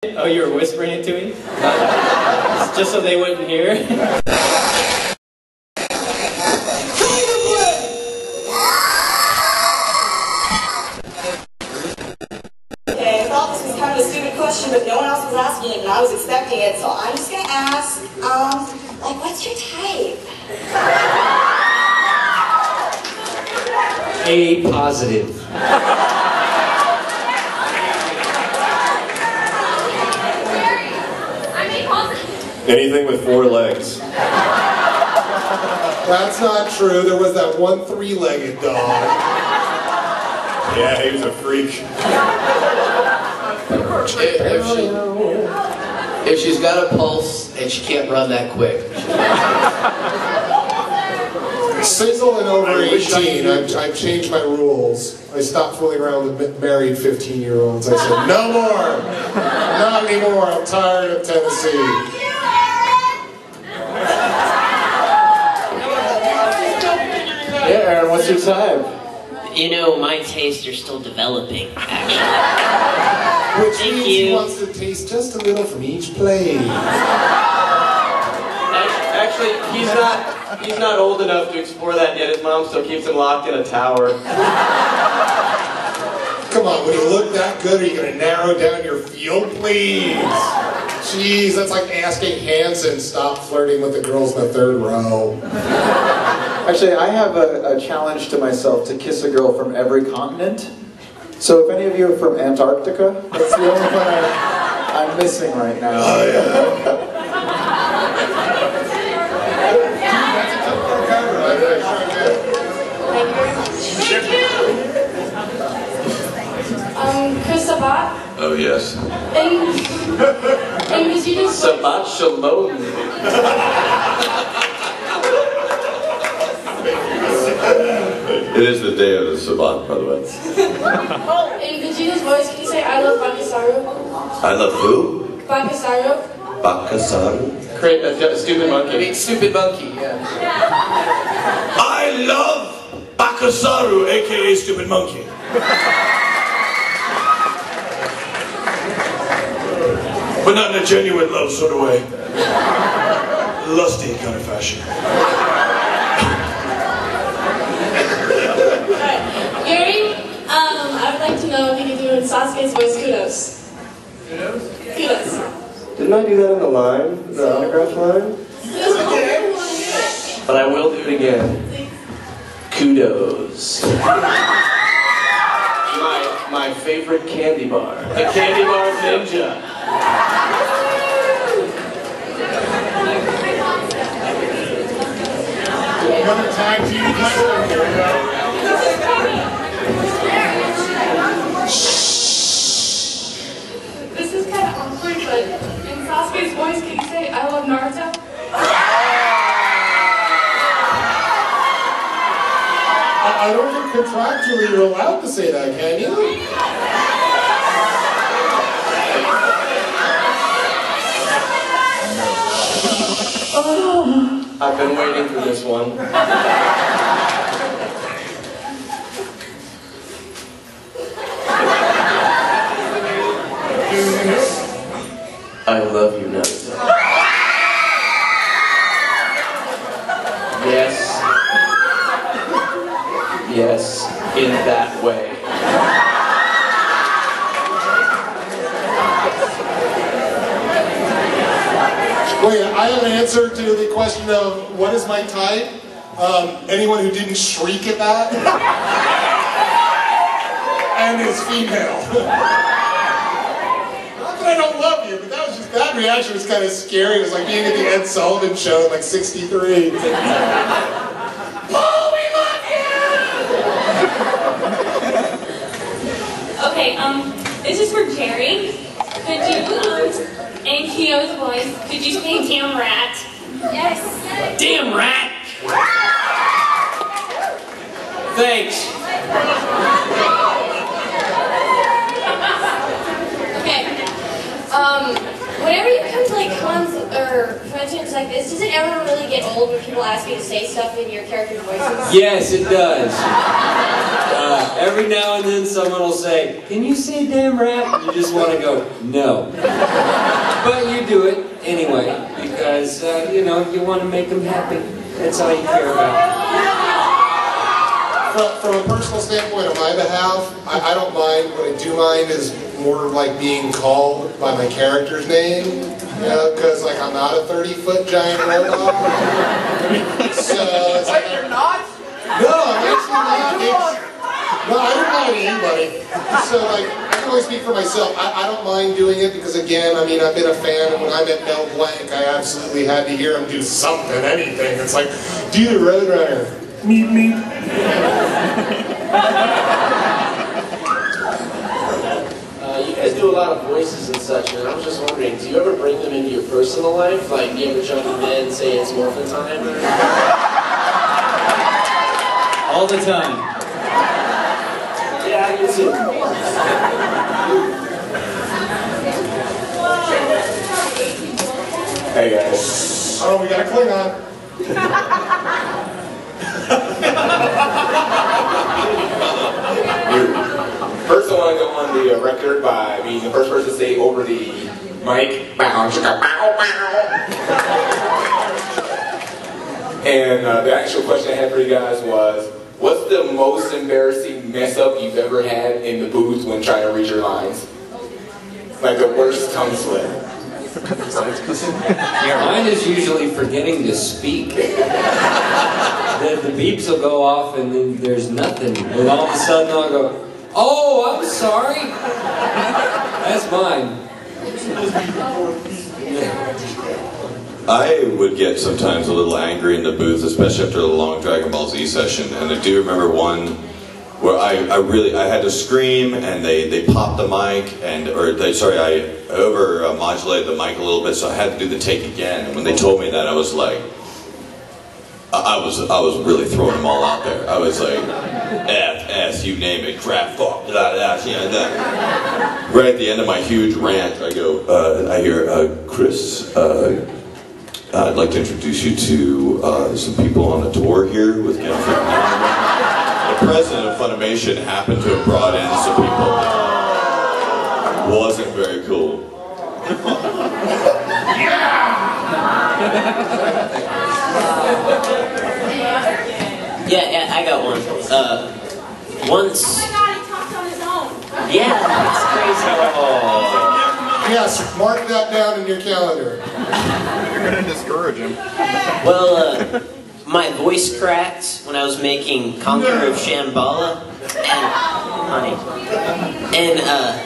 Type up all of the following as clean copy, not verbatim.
Oh, you were whispering it to me? Just so they wouldn't hear? Okay, I thought this was kind of a stupid question, but no one else was asking it, and I was expecting it, so I'm just gonna ask, like, what's your type? A positive. Anything with 4 legs. That's not true. There was that one 3-legged dog. Yeah, he was a freak. If she's got a pulse and she can't run that quick. Sizzle and over 18, I've changed my rules. I stopped fooling around with married 15-year-olds. I said, no more. Not anymore. I'm tired of Tennessee. Yeah, Aaron, what's your type? You know, my tastes are still developing, actually. Which means he wants to taste just a little from each plate. Actually, he's not old enough to explore that yet. His mom still keeps him locked in a tower. Come on, when you look that good, are you going to narrow down your field, please? Jeez, that's like asking Hanson stop flirting with the girls in the 3rd row. Actually, I have a challenge to myself to kiss a girl from every continent. So if any of you are from Antarctica, that's the only one I'm missing right now. Oh, yeah. Chris Sabat. Oh, yes. And was you just Sabat Shalom. It is the day of the Sabat, by the way. Oh, in Vegeta's voice, can you say I love Bakasaru? I love who? Bakasaru. Bakasaru. Stupid monkey. Big stupid monkey, yeah. I love Bakasaru, aka Stupid Monkey. But not in a genuine love sort of way. Lusty kind of fashion. Yuri, I would like to know if you can do in Sasuke's voice kudos. Kudos? Kudos. Didn't I do that on the line? The autograph line? But I will do it again. Kudos. My favorite candy bar. The Candy Bar Ninja. Another tag team title. This is kind of awkward, but in Sasuke's voice, can you say I love Naruto? I don't think contractually you're allowed to say that, can you? I've been waiting for this one. I love you, Naruto. Yes. Yes, in that way. Wait, I have an answer to the question of what is my type? Anyone who didn't shriek at that? And is female. Not that I don't love you, but that reaction was kind of scary. It was like being at the Ed Sullivan show in like '63. Okay, this is for Jerry. Could you, in Kyo's voice, could you say damn rat? Yes. Damn rat! Thanks. Okay. Whenever you come to like cons or functions like this, does it ever really get old when people ask you to say stuff in your character's voices? Yes, it does. Every now and then someone will say, "Can you say damn rat?" You just want to go, no. do it anyway because, you know, you want to make them happy. That's all you care about. From a personal standpoint, on my behalf, I don't mind. What I do mind is more like being called by my character's name, you know, because like I'm not a 30-foot giant robot. So it's like you're not? No, I'm actually not. No, I don't mind anybody. So like, I can only speak for myself. I don't mind doing it because again, I mean, I've been a fan, and when I met Mel Blanc, I absolutely had to hear him do something, anything. It's like, do the Roadrunner. Meep, meep. You guys do a lot of voices and such, and I was just wondering, do you ever bring them into your personal life? Like, do you ever jump in bed and say it's morphin' time? Or... All the time. Yeah, I can see. Hey guys. Oh, we got a Klingon. First, I want to go on the record by being the first person to say over the mic, bow, chicka, bow, bow. And the actual question I had for you guys was, what's the most embarrassing mess up you've ever had in the booth when trying to read your lines? Like the worst tongue slip. Mine is usually forgetting to speak. The beeps will go off and then there's nothing. And all of a sudden I'll go, oh, I'm sorry. That's mine. I would get sometimes a little angry in the booth, especially after a long Dragon Ball Z session. And I do remember one where I had to scream, and they popped the mic, I over modulated the mic a little bit, so I had to do the take again. And when they told me that, I was like, I was really throwing them all out there. I was like, F, S, you name it, crap, fuck, blah, blah, you know, that. Right at the end of my huge rant, I go, I hear, Chris, I'd like to introduce you to some people on a tour here with Caplan. The president of Funimation happened to have brought in some people that wasn't very cool. Yeah, I got one. Once... Oh my god, he talked on his own. Yeah, that's crazy. Yes, mark that down in your calendar. You're gonna discourage him. Well, my voice cracked when I was making Conqueror of Shambhala, and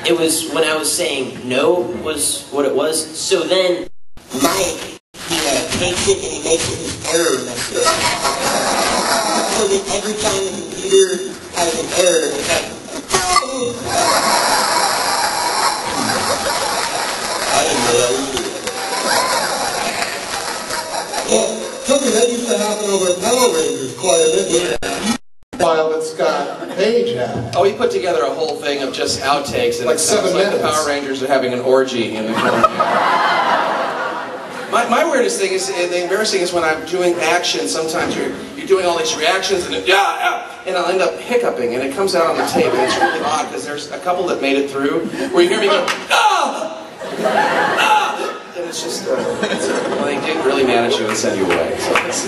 it was when I was saying no was what it was. So then Mike, he takes it and he makes it his error message. So that every time the computer has an error, it's like, I didn't know that was true. Well, something that used to happen over at Power Rangers quite a bit. File that Scott Page had. Oh, he put together a whole thing of just outtakes, and Like it sounds 7 like the minutes. Power Rangers are having an orgy in the film. My weirdest thing is, and the embarrassing is when I'm doing action, sometimes you're doing all these reactions, and and I'll end up hiccuping, and it comes out on the tape, and it's really odd, because there's a couple that made it through, where you hear me go, ah! Ah! And it's just, well, they did really manage to send you away, so it's,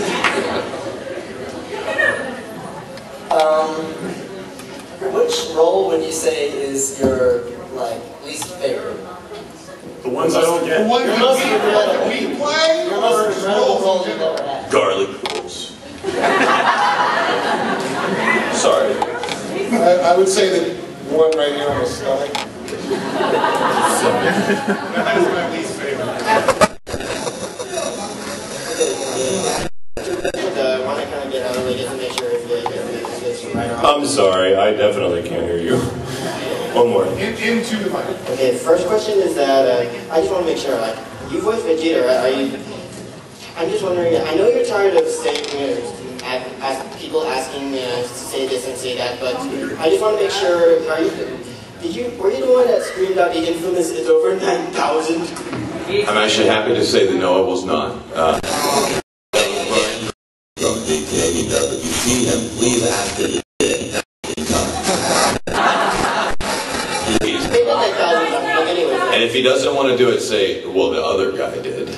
which role would you say is your, like, least favorite? The ones I don't get. Your most regrettable. We play Your most regrettable role you've ever had. Garlic rolls. Sorry. I would say that one right here on the stomach. That is my least favorite. I want to kind of get out of the way just to make sure if it's right or wrong. I'm sorry, I definitely can't hear you. One more. Into the mic. Okay, the first question is that I just want to make sure, like, you voiced Vegeta, right? I'm just wondering, I know you're tired of saying, people asking to say this and say that, but I just want to make sure, were you the one that screamed out the infamous "It's over 9,000"? I'm actually happy to say that no, I was not. From Big Canadian, if you see him, please ask him. And if he doesn't want to do it, say, well, the other guy did.